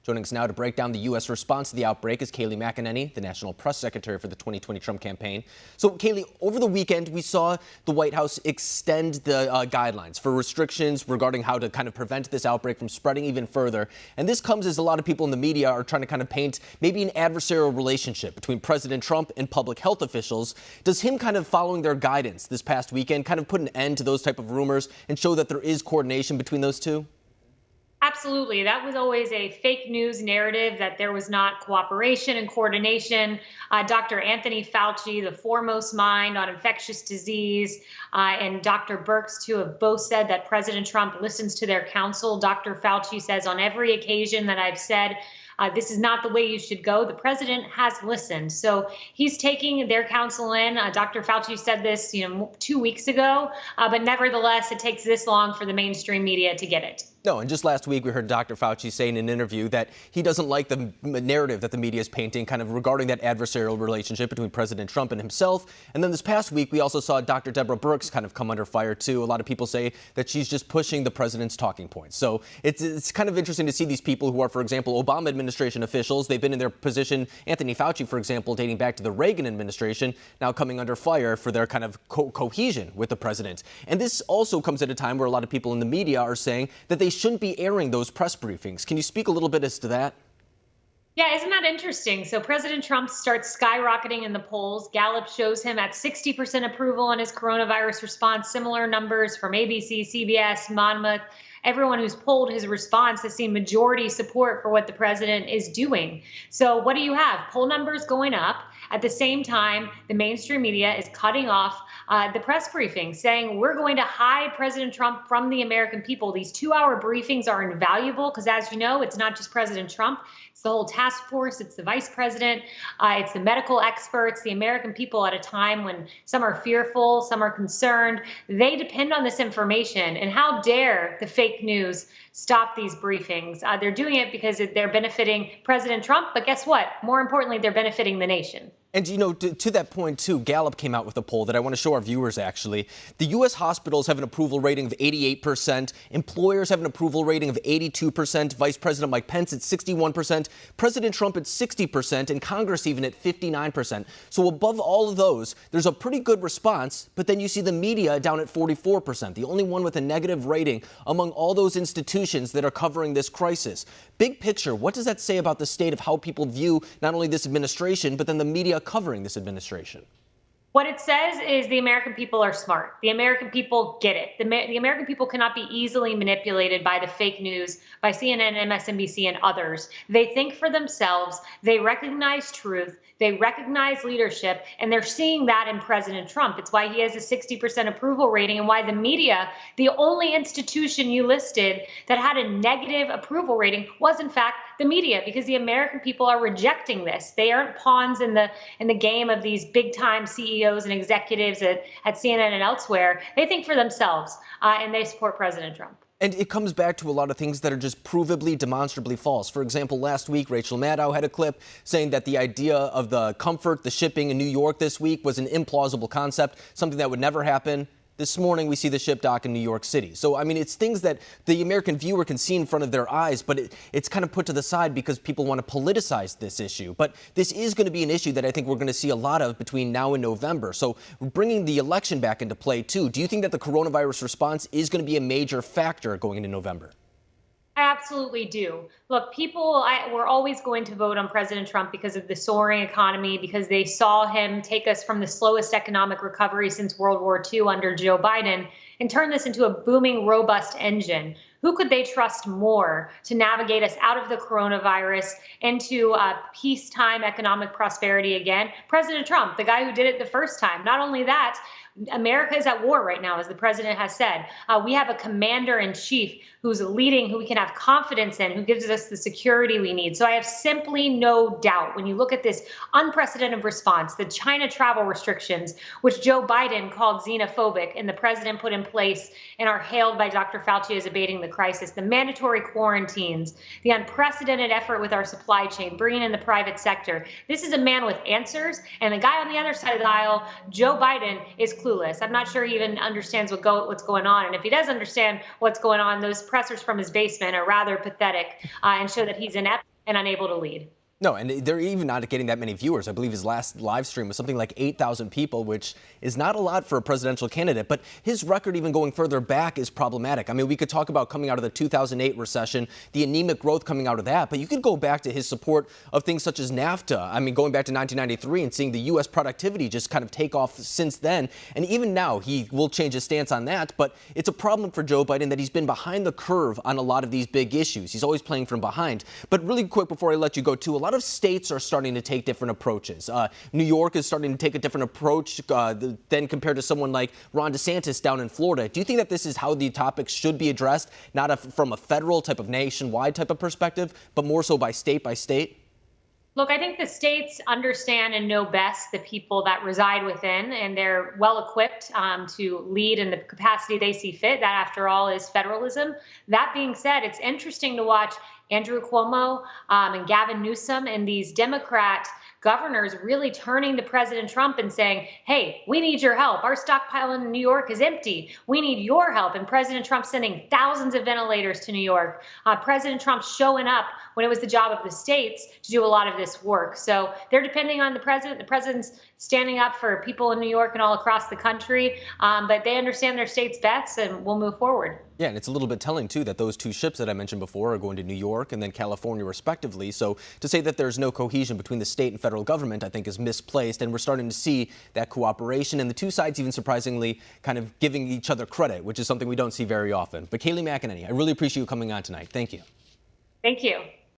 Joining us now to break down the U.S. response to the outbreak is Kayleigh McEnany, the National Press Secretary for the 2020 Trump campaign. So, Kayleigh, over the weekend, we saw the White House extend the guidelines for restrictions regarding how to kind of prevent this outbreak from spreading even further. And this comes as a lot of people in the media are trying to kind of paint maybe an adversarial relationship between President Trump and public health officials. Does him kind of following their guidance this past weekend kind of put an end to those type of rumors and show that there is coordination between those two? Absolutely. That was always a fake news narrative that there was not cooperation and coordination. Dr. Anthony Fauci, the foremost mind on infectious disease, and Dr. Birx, too, have both said that President Trump listens to their counsel. Dr. Fauci says on every occasion that I've said, this is not the way you should go. The president has listened. So he's taking their counsel in. Dr. Fauci said this, 2 weeks ago, but nevertheless, it takes this long for the mainstream media to get it. No, and just last week we heard Dr. Fauci say in an interview that he doesn't like the narrative that the media is painting kind of regarding that adversarial relationship between President Trump and himself. And then this past week we also saw Dr. Deborah Birx kind of come under fire too. A lot of people say that she's just pushing the president's talking points. So it's kind of interesting to see these people who are, for example, Obama administration officials. They've been in their position, Anthony Fauci, for example, dating back to the Reagan administration, now coming under fire for their kind of cohesion with the president. And this also comes at a time where a lot of people in the media are saying that they shouldn't be airing those press briefings. Can you speak a little bit as to that? Yeah, isn't that interesting? So President Trump starts skyrocketing in the polls. Gallup shows him at 60% approval on his coronavirus response. Similar numbers from ABC, CBS, Monmouth. Everyone who's polled his response has seen majority support for what the president is doing. So what do you have? Poll numbers going up. At the same time, the mainstream media is cutting off the press briefing, saying we're going to hide President Trump from the American people. These 2-hour briefings are invaluable because, as you know, it's not just President Trump. It's the whole task force. It's the vice president. It's the medical experts, the American people at a time when some are fearful, some are concerned. They depend on this information. And how dare the fake news stop these briefings? They're doing it because they're benefiting President Trump. But guess what? More importantly, they're benefiting the nation. And, to that point, too, Gallup came out with a poll that I want to show our viewers, actually. The U.S. hospitals have an approval rating of 88%. Employers have an approval rating of 82%. Vice President Mike Pence at 61%. President Trump at 60%. And Congress even at 59%. So above all of those, there's a pretty good response. But then you see the media down at 44%. The only one with a negative rating among all those institutions that are covering this crisis. Big picture, what does that say about the state of how people view not only this administration, but then the media covering this administration? What it says is the American people are smart. The American people get it. The American people cannot be easily manipulated by the fake news, by CNN, MSNBC, and others. They think for themselves. They recognize truth. They recognize leadership, and they're seeing that in President Trump. It's why he has a 60% approval rating and why the media, the only institution you listed that had a negative approval rating, was in fact the media, because the American people are rejecting this. They aren't pawns in the game of these big time CEOs and executives at CNN and elsewhere. They think for themselves, and they support President Trump. And it comes back to a lot of things that are just provably, demonstrably false. For example, last week, Rachel Maddow had a clip saying that the idea of the comfort, the shipping in New York this week was an implausible concept, something that would never happen. This morning, we see the ship dock in New York City. So, I mean, it's things that the American viewer can see in front of their eyes, but it's kind of put to the side because people want to politicize this issue. But this is going to be an issue that I think we're going to see a lot of between now and November. So bringing the election back into play, too, do you think that the coronavirus response is going to be a major factor going into November? I absolutely do. Look, people were always going to vote on President Trump because of the soaring economy, because they saw him take us from the slowest economic recovery since World War II under Joe Biden and turn this into a booming, robust engine. Who could they trust more to navigate us out of the coronavirus into peacetime economic prosperity again? President Trump, the guy who did it the first time. Not only that, America is at war right now, as the president has said. We have a commander in chief who's leading, who we can have confidence in, who gives us the security we need. So I have simply no doubt when you look at this unprecedented response, the China travel restrictions, which Joe Biden called xenophobic and the president put in place and are hailed by Dr. Fauci as abating the crisis, the mandatory quarantines, the unprecedented effort with our supply chain, bringing in the private sector. This is a man with answers, and the guy on the other side of the aisle, Joe Biden, is clueless. I'm not sure he even understands what's going on. And if he does understand what's going on, those pressers from his basement are rather pathetic and show that he's inept. and unable to lead. No, and they're even not getting that many viewers. I believe his last live stream was something like 8,000 people, which is not a lot for a presidential candidate. But his record, even going further back, is problematic. I mean, we could talk about coming out of the 2008 recession, the anemic growth coming out of that. But you could go back to his support of things such as NAFTA. I mean, going back to 1993 and seeing the U.S. productivity just kind of take off since then. And even now, he will change his stance on that. But it's a problem for Joe Biden that he's been behind the curve on a lot of these big issues. He's always playing from behind. But really quick, before I let you go, too, a lot of states are starting to take different approaches. New York is starting to take a different approach than compared to someone like Ron DeSantis down in Florida. Do you think that this is how the topics should be addressed, not from a federal type of nationwide type of perspective, but more so by state by state? Look, I think the states understand and know best the people that reside within, and they're well equipped to lead in the capacity they see fit. That, after all, is federalism. That being said, it's interesting to watch Andrew Cuomo and Gavin Newsom and these Democrat governors really turning to President Trump and saying, hey, we need your help. Our stockpile in New York is empty. We need your help. And President Trump sending thousands of ventilators to New York. President Trump showing up when it was the job of the states to do a lot of this work. So they're depending on the president. The president's standing up for people in New York and all across the country. But they understand their state's bets, and we'll move forward. Yeah, and it's a little bit telling, too, that those two ships that I mentioned before are going to New York and then California, respectively. So to say that there's no cohesion between the state and federal government, I think, is misplaced. And we're starting to see that cooperation and the two sides even surprisingly kind of giving each other credit, which is something we don't see very often. But Kayleigh McEnany, I really appreciate you coming on tonight. Thank you. Thank you.